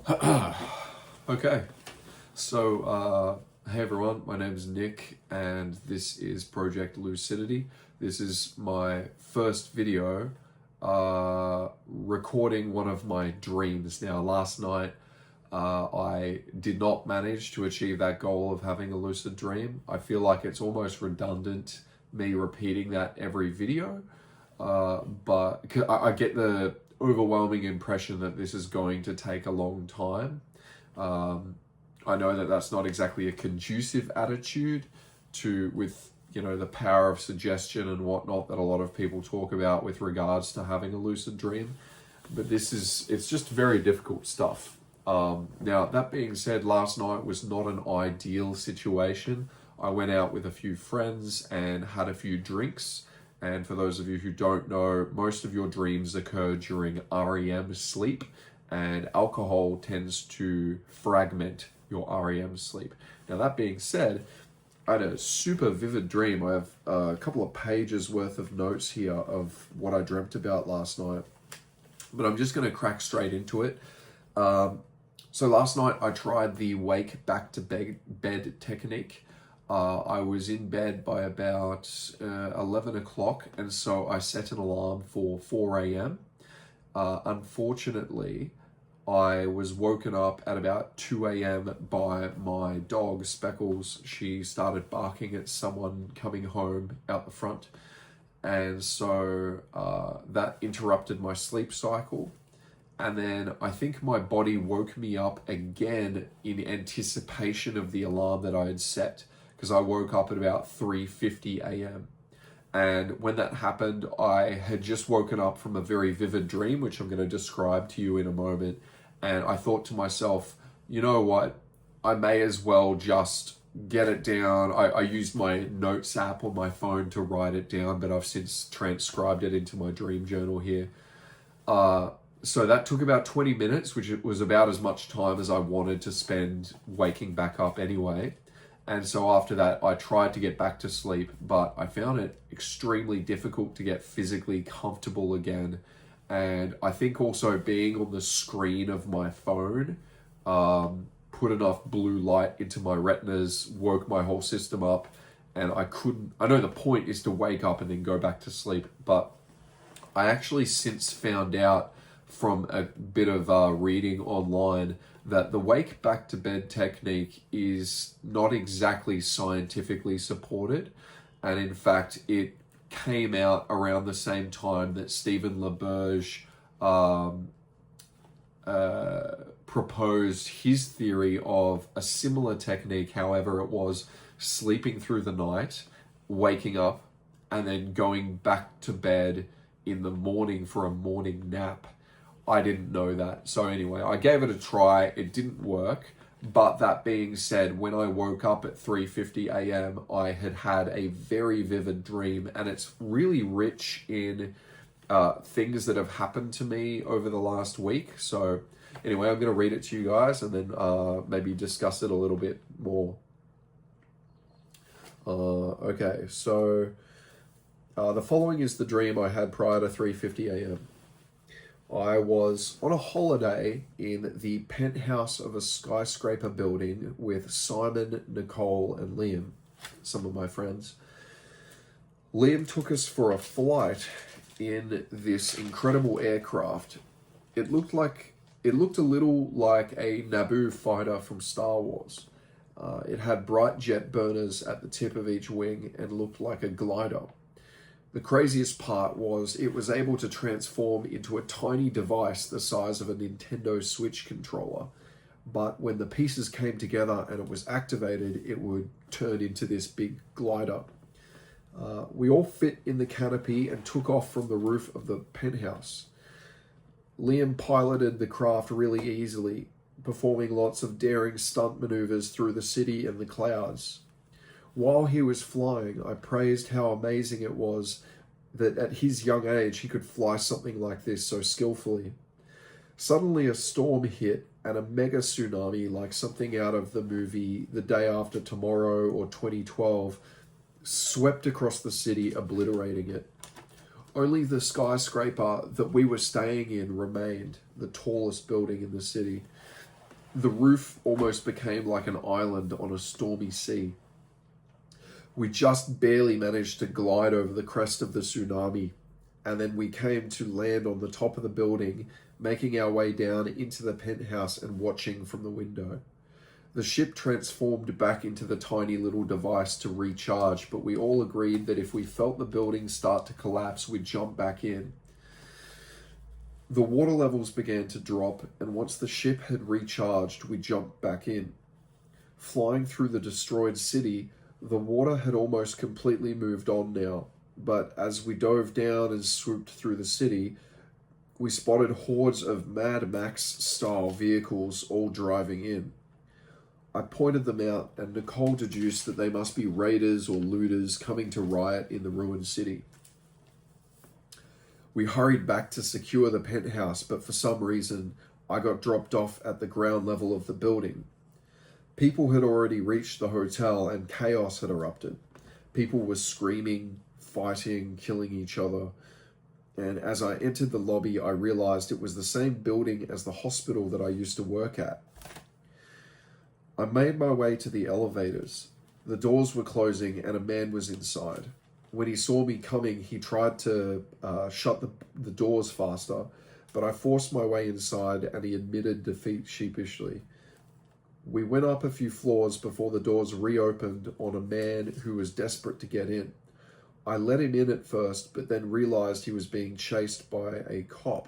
Okay, so hey everyone, my name is Nick and this is Project Lucidity. This is my first video recording one of my dreams. Now, last night I did not manage to achieve that goal of having a lucid dream. I feel like it's almost redundant me repeating that every video, but I get the overwhelming impression that this is going to take a long time. I know that that's not exactly a conducive attitude with the power of suggestion and whatnot that a lot of people talk about with regards to having a lucid dream, but it's just very difficult stuff. Now, that being said, last night was not an ideal situation. I went out with a few friends and had a few drinks. And for those of you who don't know, most of your dreams occur during REM sleep, and alcohol tends to fragment your REM sleep. Now, that being said, I had a super vivid dream. I have a couple of pages worth of notes here of what I dreamt about last night, but I'm just going to crack straight into it. So last night I tried the wake back to bed technique. I was in bed by about 11 o'clock, and so I set an alarm for 4 a.m. Unfortunately, I was woken up at about 2 a.m. by my dog, Speckles. She started barking at someone coming home out the front, and so that interrupted my sleep cycle. And then I think my body woke me up again in anticipation of the alarm that I had set, because I woke up at about 3:50 a.m. And when that happened, I had just woken up from a very vivid dream, which I'm going to describe to you in a moment. And I thought to myself, you know what? I may as well just get it down. I used my notes app on my phone to write it down, but I've since transcribed it into my dream journal here. So that took about 20 minutes, which was about as much time as I wanted to spend waking back up anyway. And so after that, I tried to get back to sleep, but I found it extremely difficult to get physically comfortable again. And I think also being on the screen of my phone put enough blue light into my retinas, woke my whole system up, and I know the point is to wake up and then go back to sleep, but I actually since found out from a bit of reading online that the wake back to bed technique is not exactly scientifically supported. And in fact, it came out around the same time that Stephen LaBerge proposed his theory of a similar technique. However, it was sleeping through the night, waking up, and then going back to bed in the morning for a morning nap. I didn't know that. So anyway, I gave it a try. It didn't work. But that being said, when I woke up at 3:50 a.m., I had a very vivid dream, and it's really rich in things that have happened to me over the last week. So anyway, I'm going to read it to you guys and then maybe discuss it a little bit more. Okay, so the following is the dream I had prior to 3:50 a.m. I was on a holiday in the penthouse of a skyscraper building with Simon, Nicole, and Liam, some of my friends. Liam took us for a flight in this incredible aircraft. It looked a little like a Naboo fighter from Star Wars. It had bright jet burners at the tip of each wing and looked like a glider. The craziest part was it was able to transform into a tiny device the size of a Nintendo Switch controller. But when the pieces came together and it was activated, it would turn into this big glider. We all fit in the canopy and took off from the roof of the penthouse. Liam piloted the craft really easily, performing lots of daring stunt maneuvers through the city and the clouds. While he was flying, I praised how amazing it was that at his young age he could fly something like this so skillfully. Suddenly a storm hit, and a mega tsunami, like something out of the movie The Day After Tomorrow or 2012, swept across the city, obliterating it. Only the skyscraper that we were staying in remained, the tallest building in the city. The roof almost became like an island on a stormy sea. We just barely managed to glide over the crest of the tsunami, and then we came to land on the top of the building, making our way down into the penthouse and watching from the window. The ship transformed back into the tiny little device to recharge, but we all agreed that if we felt the building start to collapse, we'd jump back in. The water levels began to drop, and once the ship had recharged, we jumped back in. Flying through the destroyed city, the water had almost completely moved on now, but as we dove down and swooped through the city, we spotted hordes of Mad Max-style vehicles all driving in. I pointed them out, and Nicole deduced that they must be raiders or looters coming to riot in the ruined city. We hurried back to secure the penthouse, but for some reason, I got dropped off at the ground level of the building. People had already reached the hotel, and chaos had erupted. People were screaming, fighting, killing each other. And as I entered the lobby, I realized it was the same building as the hospital that I used to work at. I made my way to the elevators. The doors were closing and a man was inside. When he saw me coming, he tried to shut the doors faster, but I forced my way inside and he admitted defeat sheepishly. We went up a few floors before the doors reopened on a man who was desperate to get in. I let him in at first, but then realized he was being chased by a cop.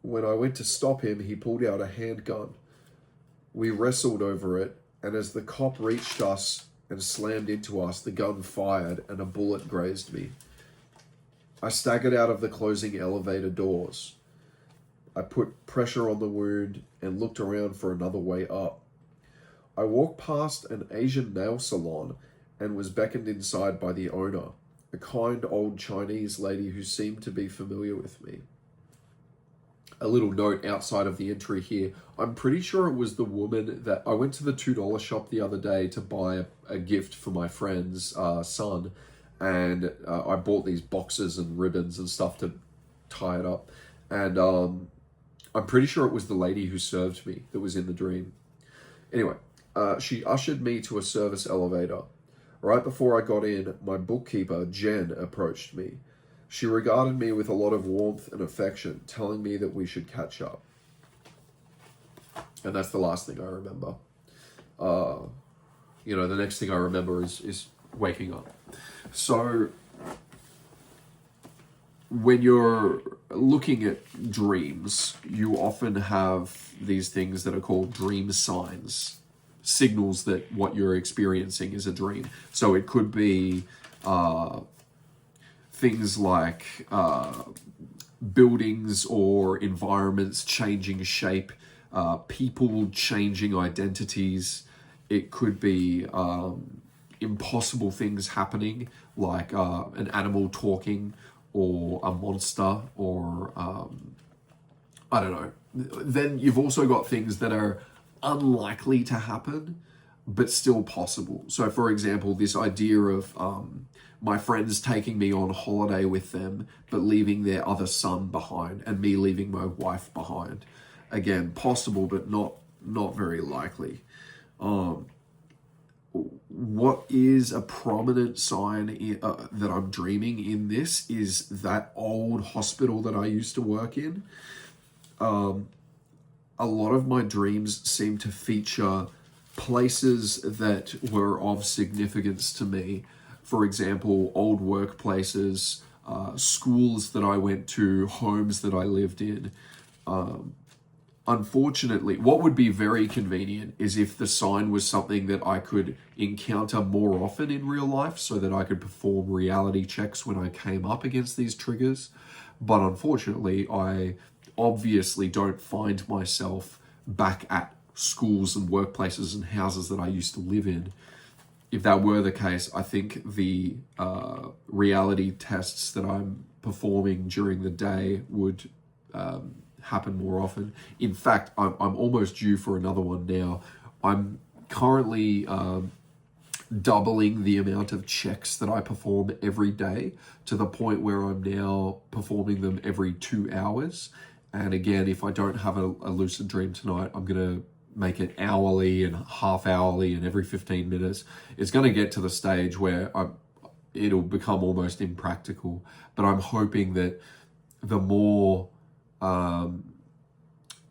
When I went to stop him, he pulled out a handgun. We wrestled over it, and as the cop reached us and slammed into us, the gun fired and a bullet grazed me. I staggered out of the closing elevator doors. I put pressure on the wound and looked around for another way up. I walked past an Asian nail salon and was beckoned inside by the owner, a kind old Chinese lady who seemed to be familiar with me. A little note outside of the entry here. I'm pretty sure it was the woman that I went to the $2 shop the other day to buy a gift for my friend's son, and I bought these boxes and ribbons and stuff to tie it up. And I'm pretty sure it was the lady who served me that was in the dream. Anyway, she ushered me to a service elevator. Right before I got in, my bookkeeper, Jen, approached me. She regarded me with a lot of warmth and affection, telling me that we should catch up. And that's the last thing I remember. The next thing I remember is waking up. So when you're looking at dreams, you often have these things that are called dream signs, signals that what you're experiencing is a dream. So it could be things like buildings or environments changing shape, people changing identities. It could be impossible things happening, like an animal talking, or a monster, or I don't know. Then you've also got things that are unlikely to happen, but still possible. So for example, this idea of my friends taking me on holiday with them, but leaving their other son behind, and me leaving my wife behind. Again, possible, but not very likely. What is a prominent sign that I'm dreaming in this is that old hospital that I used to work in. A lot of my dreams seem to feature places that were of significance to me. For example, old workplaces, schools that I went to, homes that I lived in. Unfortunately, what would be very convenient is if the sign was something that I could encounter more often in real life so that I could perform reality checks when I came up against these triggers. But unfortunately, I obviously don't find myself back at schools and workplaces and houses that I used to live in. If that were the case, I think the reality tests that I'm performing during the day would happen more often. In fact, I'm almost due for another one now. I'm currently doubling the amount of checks that I perform every day, to the point where I'm now performing them every 2 hours. And again, if I don't have a lucid dream tonight, I'm going to make it hourly and half hourly and every 15 minutes. It's going to get to the stage where it'll become almost impractical. But I'm hoping that the more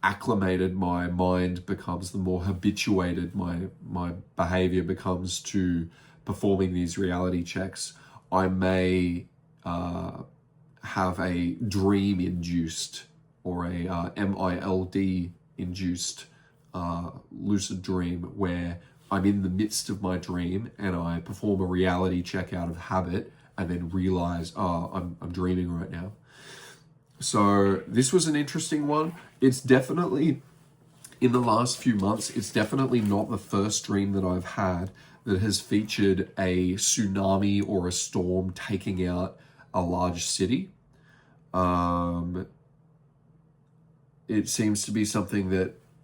acclimated my mind becomes, the more habituated my behavior becomes to performing these reality checks, I may have a dream induced or a MILD induced lucid dream where I'm in the midst of my dream and I perform a reality check out of habit and then realize, oh, I'm dreaming right now. So this was an interesting one. It's definitely, in the last few months, it's definitely not the first dream that I've had that has featured a tsunami or a storm taking out a large city. It seems to be something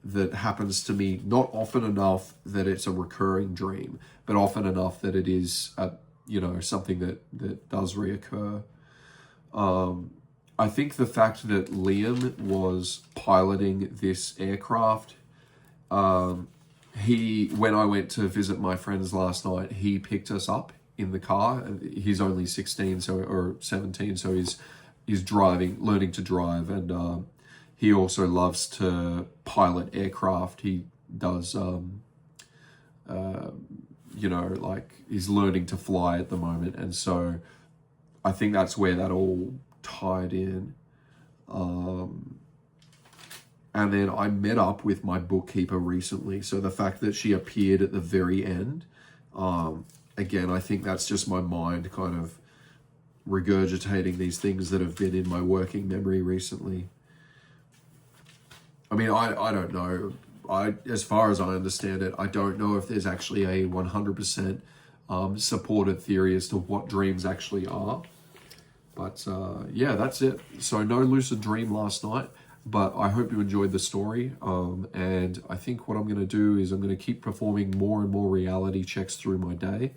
that happens to me not often enough that it's a recurring dream, but often enough that it is something that does reoccur. I think the fact that Liam was piloting this aircraft, when I went to visit my friends last night, he picked us up in the car. He's only 16 or 17, so he's learning to drive, and he also loves to pilot aircraft. He does, he's learning to fly at the moment, and so I think that's where that all tied in. And then I met up with my bookkeeper recently, so the fact that she appeared at the very end, again, I think that's just my mind kind of regurgitating these things that have been in my working memory recently. I mean, I don't know. As far as I understand it, I don't know if there's actually a 100% supported theory as to what dreams actually are. But yeah, that's it. So no lucid dream last night, but I hope you enjoyed the story. And I think what I'm going to do is I'm going to keep performing more and more reality checks through my day.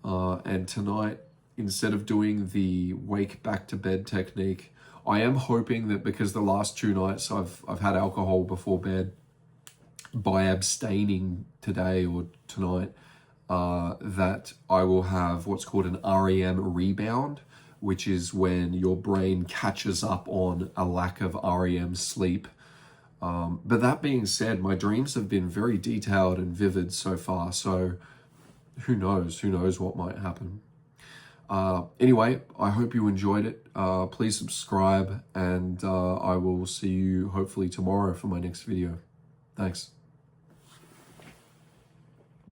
And tonight, instead of doing the wake back to bed technique, I am hoping that because the last 2 nights I've had alcohol before bed, by abstaining today or tonight, that I will have what's called an REM rebound, which is when your brain catches up on a lack of REM sleep. But that being said, my dreams have been very detailed and vivid so far, so who knows what might happen. Anyway, I hope you enjoyed it. Please subscribe, and I will see you hopefully tomorrow for my next video. Thanks.